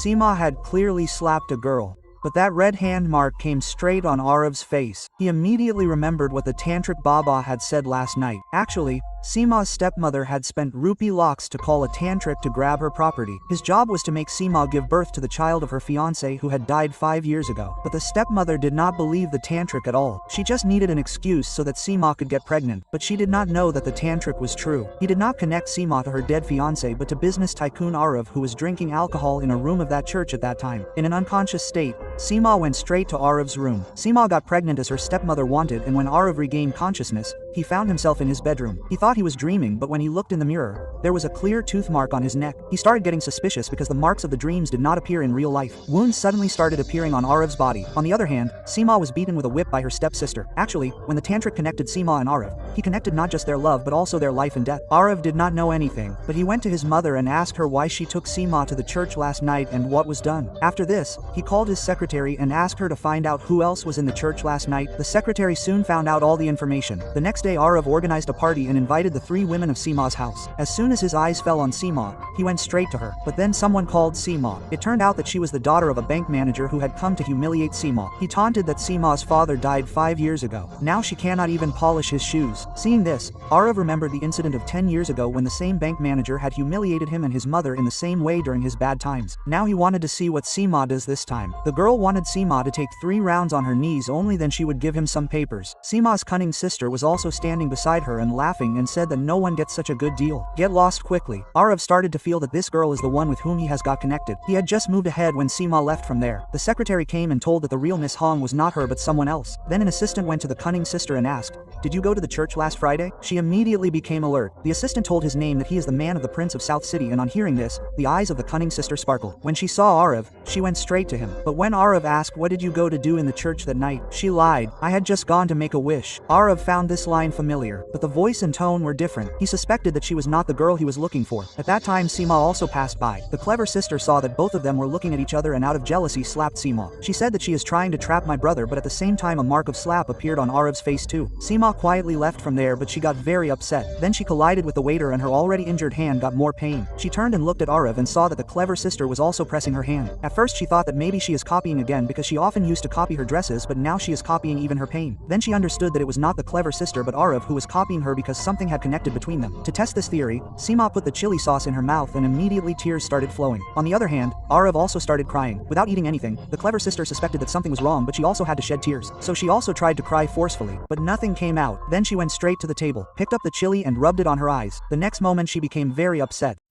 Seema had clearly slapped a girl. But that red hand mark came straight on Arav's face. He immediately remembered what the Tantric Baba had said last night. Actually, Seema's stepmother had spent rupee lakhs to call a tantric to grab her property. His job was to make Seema give birth to the child of her fiancé who had died 5 years ago. But the stepmother did not believe the tantric at all. She just needed an excuse so that Seema could get pregnant, but she did not know that the tantric was true. He did not connect Seema to her dead fiancé but to business tycoon Arav, who was drinking alcohol in a room of that church at that time. In an unconscious state, Seema went straight to Arav's room. Seema got pregnant as her stepmother wanted, and when Arav regained consciousness, he found himself in his bedroom. He thought he was dreaming, but when he looked in the mirror, there was a clear tooth mark on his neck. He started getting suspicious because the marks of the dreams did not appear in real life. Wounds suddenly started appearing on Arav's body. On the other hand, Seema was beaten with a whip by her stepsister. Actually, when the tantric connected Seema and Arav, he connected not just their love but also their life and death. Arav did not know anything, but he went to his mother and asked her why she took Seema to the church last night and what was done. After this, he called his secretary and asked her to find out who else was in the church last night. The secretary soon found out all the information. The next day, Arav organized a party and invited the 3 women of Seema's house. As soon as his eyes fell on Seema, he went straight to her. But then someone called Seema. It turned out that she was the daughter of a bank manager who had come to humiliate Seema. He taunted that Seema's father died 5 years ago. Now she cannot even polish his shoes. Seeing this, Arav remembered the incident of 10 years ago when the same bank manager had humiliated him and his mother in the same way during his bad times. Now he wanted to see what Seema does this time. The girl wanted Seema to take 3 rounds on her knees, only then she would give him some papers. Seema's cunning sister was also standing beside her and laughing and said that no one gets such a good deal. Get lost quickly. Arav started to feel that this girl is the one with whom he has got connected. He had just moved ahead when Seema left from there. The secretary came and told that the real Miss Hong was not her but someone else. Then an assistant went to the cunning sister and asked, "Did you go to the church last Friday?" She immediately became alert. The assistant told his name, that he is the man of the Prince of South City, and on hearing this, the eyes of the cunning sister sparkled. When she saw Arav, she went straight to him. But when Arav asked, "What did you go to do in the church that night?" she lied, "I had just gone to make a wish." Arav found this line familiar, but the voice and tone were different. He suspected that she was not the girl he was looking for. At that time, Seema also passed by. The clever sister saw that both of them were looking at each other and out of jealousy slapped Seema. She said that she is trying to trap my brother, but at the same time a mark of slap appeared on Arav's face too. Seema quietly left from there, but she got very upset. Then she collided with the waiter and her already injured hand got more pain. She turned and looked at Arav and saw that the clever sister was also pressing her hand. At first she thought that maybe she is copying again because she often used to copy her dresses, but now she is copying even her pain. Then she understood that it was not the clever sister but Arav who was copying her because something had connected between them. To test this theory, Seema put the chili sauce in her mouth and immediately tears started flowing. On the other hand, Arav also started crying. Without eating anything, the clever sister suspected that something was wrong, but she also had to shed tears. So she also tried to cry forcefully, but nothing came out. Then she went straight to the table, picked up the chili and rubbed it on her eyes. The next moment she became very upset.